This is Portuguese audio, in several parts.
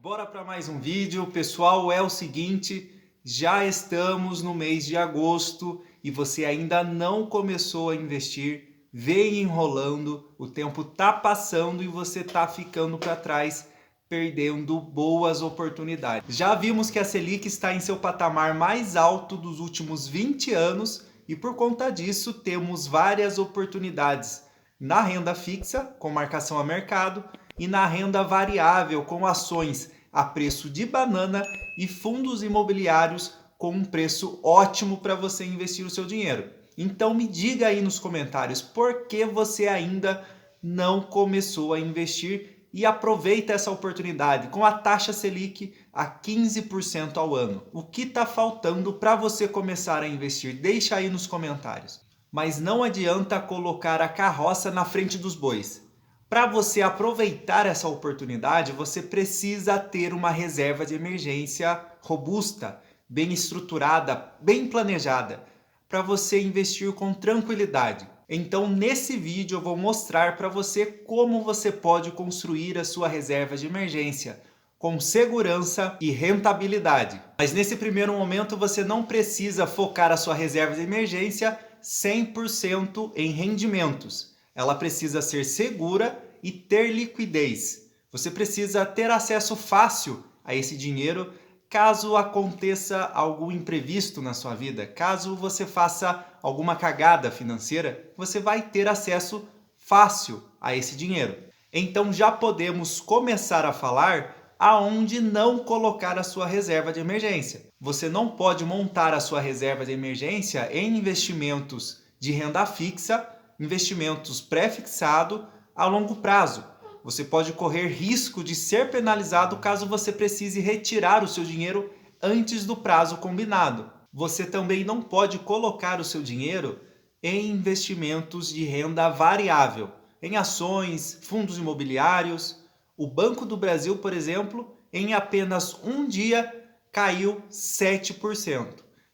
Bora para mais um vídeo, pessoal. É o seguinte, já estamos no mês de agosto e você ainda não começou a investir, vem enrolando, o tempo tá passando e você tá ficando para trás, perdendo boas oportunidades. Já vimos que a Selic está em seu patamar mais alto dos últimos 20 anos e por conta disso temos várias oportunidades na renda fixa, com marcação a mercado, e na renda variável, com ações a preço de banana e fundos imobiliários com um preço ótimo para você investir o seu dinheiro. Então me diga aí nos comentários por que você ainda não começou a investir e aproveita essa oportunidade com a taxa Selic a 15% ao ano. O que está faltando para você começar a investir? Deixa aí nos comentários. Mas não adianta colocar a carroça na frente dos bois. Para você aproveitar essa oportunidade, você precisa ter uma reserva de emergência robusta, bem estruturada, bem planejada, para você investir com tranquilidade. Então, nesse vídeo eu vou mostrar para você como você pode construir a sua reserva de emergência com segurança e rentabilidade. Mas nesse primeiro momento você não precisa focar a sua reserva de emergência 100% em rendimentos. Ela precisa ser segura e ter liquidez. Você precisa ter acesso fácil a esse dinheiro caso aconteça algum imprevisto na sua vida, caso você faça alguma cagada financeira, você vai ter acesso fácil a esse dinheiro. Então já podemos começar a falar aonde não colocar a sua reserva de emergência. Você não pode montar a sua reserva de emergência em investimentos de renda fixa, investimentos pré-fixado a longo prazo. Você pode correr risco de ser penalizado caso você precise retirar o seu dinheiro antes do prazo combinado. Você também não pode colocar o seu dinheiro em investimentos de renda variável, em ações, fundos imobiliários. O Banco do Brasil, por exemplo, em apenas um dia caiu 7%.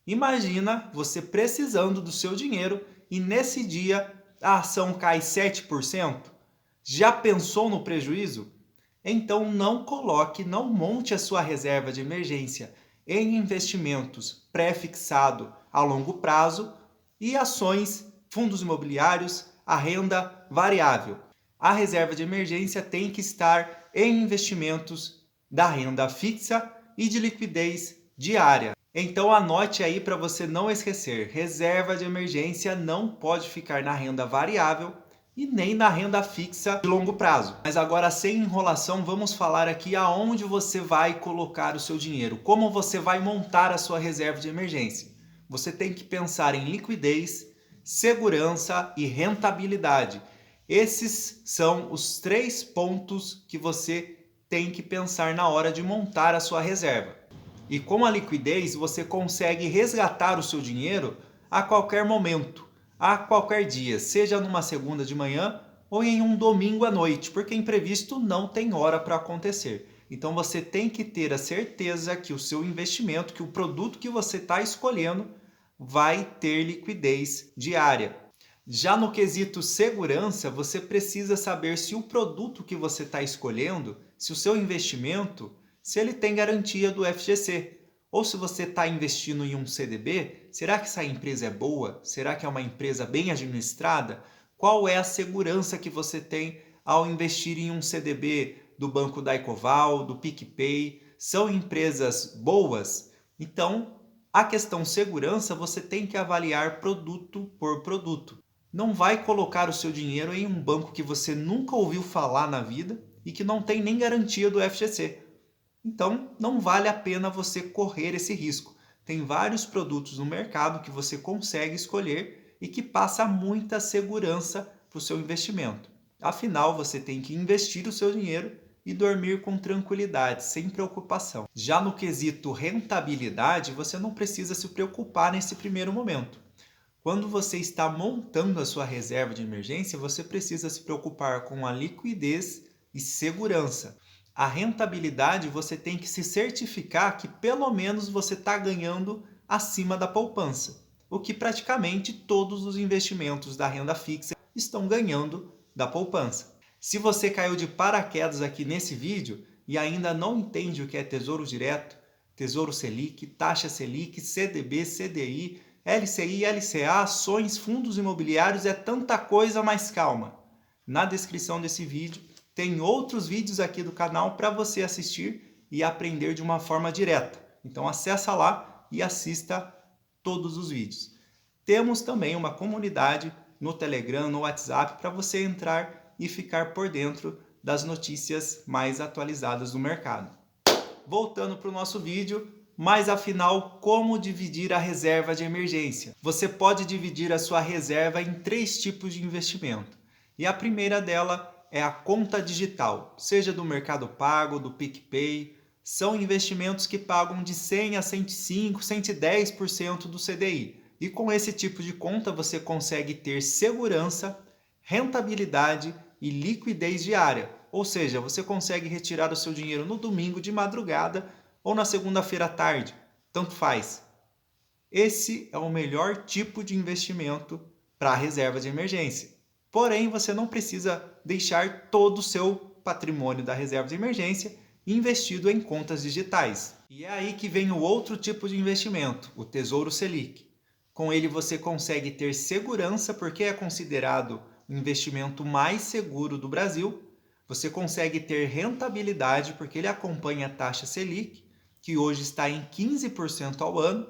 Imagina você precisando do seu dinheiro e nesse dia a ação cai 7%. Já pensou no prejuízo? Então não coloque, não monte a sua reserva de emergência em investimentos pré-fixado a longo prazo e ações, fundos imobiliários, a renda variável. A reserva de emergência tem que estar em investimentos da renda fixa e de liquidez diária. Então anote aí para você não esquecer, reserva de emergência não pode ficar na renda variável e nem na renda fixa de longo prazo. Mas agora, sem enrolação, vamos falar aqui aonde você vai colocar o seu dinheiro, como você vai montar a sua reserva de emergência. Você tem que pensar em liquidez, segurança e rentabilidade. Esses são os 3 pontos que você tem que pensar na hora de montar a sua reserva. E com a liquidez, você consegue resgatar o seu dinheiro a qualquer momento, a qualquer dia, seja numa segunda de manhã ou em um domingo à noite, porque imprevisto não tem hora para acontecer. Então você tem que ter a certeza que o seu investimento, que o produto que você está escolhendo vai ter liquidez diária. Já no quesito segurança, você precisa saber se o produto que você está escolhendo, se o seu investimento, se ele tem garantia do FGC. Ou se você está investindo em um CDB, será que essa empresa é boa? Será que é uma empresa bem administrada? Qual é a segurança que você tem ao investir em um CDB do Banco da Ecoval, do PicPay? São empresas boas? Então, a questão segurança você tem que avaliar produto por produto. Não vai colocar o seu dinheiro em um banco que você nunca ouviu falar na vida e que não tem nem garantia do FGC. Então, não vale a pena você correr esse risco. Tem vários produtos no mercado que você consegue escolher e que passa muita segurança para o seu investimento. Afinal, você tem que investir o seu dinheiro e dormir com tranquilidade, sem preocupação. Já no quesito rentabilidade, você não precisa se preocupar nesse primeiro momento. Quando você está montando a sua reserva de emergência, você precisa se preocupar com a liquidez e segurança. A rentabilidade você tem que se certificar que pelo menos você está ganhando acima da poupança, o que praticamente todos os investimentos da renda fixa estão ganhando da poupança. Se você caiu de paraquedas aqui nesse vídeo, e ainda não entende o que é Tesouro Direto, Tesouro Selic, taxa Selic, CDB, CDI, LCI, LCA, ações, fundos imobiliários, é tanta coisa, mas calma. Na descrição desse vídeo tem outros vídeos aqui do canal para você assistir e aprender de uma forma direta. Então acessa lá e assista todos os vídeos. Temos também uma comunidade no Telegram, no WhatsApp, para você entrar e ficar por dentro das notícias mais atualizadas do mercado. Voltando para o nosso vídeo, mas afinal, como dividir a reserva de emergência? Você pode dividir a sua reserva em 3 tipos de investimento. E a primeira dela é a conta digital, seja do Mercado Pago, do PicPay. São investimentos que pagam de 100 a 105, 110% do CDI. E com esse tipo de conta você consegue ter segurança, rentabilidade e liquidez diária. Ou seja, você consegue retirar o seu dinheiro no domingo de madrugada ou na segunda-feira à tarde. Tanto faz. Esse é o melhor tipo de investimento para a reserva de emergência. Porém, você não precisa deixar todo o seu patrimônio da reserva de emergência investido em contas digitais. E é aí que vem o outro tipo de investimento, o Tesouro Selic. Com ele você consegue ter segurança porque é considerado o investimento mais seguro do Brasil. Você consegue ter rentabilidade porque ele acompanha a taxa Selic, que hoje está em 15% ao ano.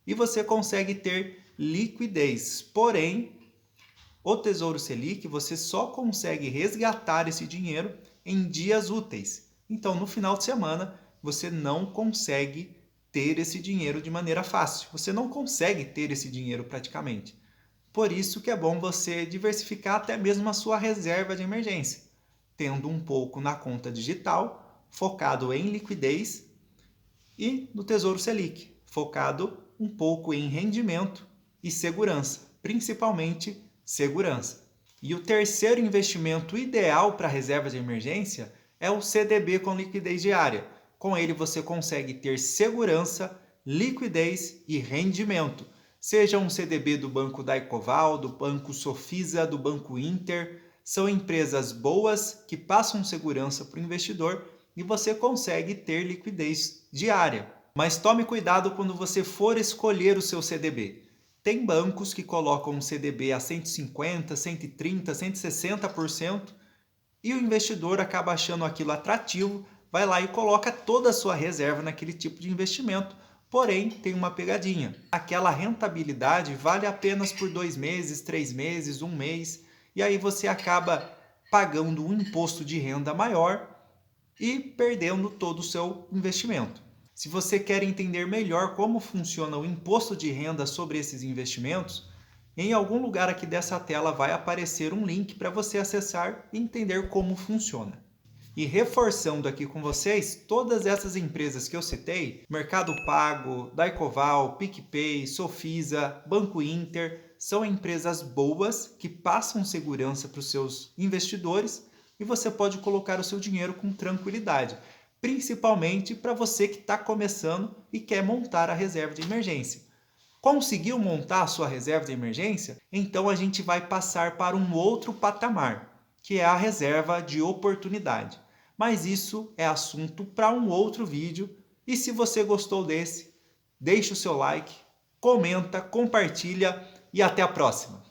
E você consegue ter liquidez. Porém, o Tesouro Selic você só consegue resgatar esse dinheiro em dias úteis. Então, no final de semana, você não consegue ter esse dinheiro de maneira fácil. Você não consegue ter esse dinheiro praticamente. Por isso que é bom você diversificar até mesmo a sua reserva de emergência, tendo um pouco na conta digital, focado em liquidez, e no Tesouro Selic, focado um pouco em rendimento e segurança, principalmente segurança. E o terceiro investimento ideal para a reserva de emergência é o CDB com liquidez diária. Com ele você consegue ter segurança, liquidez e rendimento. Seja um CDB do Banco Daicoval, do Banco Sofisa, do Banco Inter, são empresas boas que passam segurança para o investidor e você consegue ter liquidez diária. Mas tome cuidado quando você for escolher o seu CDB. Tem bancos que colocam um CDB a 150%, 130%, 160% e o investidor acaba achando aquilo atrativo, vai lá e coloca toda a sua reserva naquele tipo de investimento. Porém, tem uma pegadinha. Aquela rentabilidade vale apenas por 2 meses, 3 meses, 1 mês. E aí você acaba pagando um imposto de renda maior e perdendo todo o seu investimento. Se você quer entender melhor como funciona o imposto de renda sobre esses investimentos, em algum lugar aqui dessa tela vai aparecer um link para você acessar e entender como funciona. E reforçando aqui com vocês, todas essas empresas que eu citei, Mercado Pago, Daicoval, PicPay, Sofisa, Banco Inter, são empresas boas que passam segurança para os seus investidores e você pode colocar o seu dinheiro com tranquilidade, principalmente para você que está começando e quer montar a reserva de emergência. Conseguiu montar a sua reserva de emergência? Então a gente vai passar para um outro patamar, que é a reserva de oportunidade. Mas isso é assunto para um outro vídeo. E se você gostou desse, deixe o seu like, comenta, compartilha e até a próxima!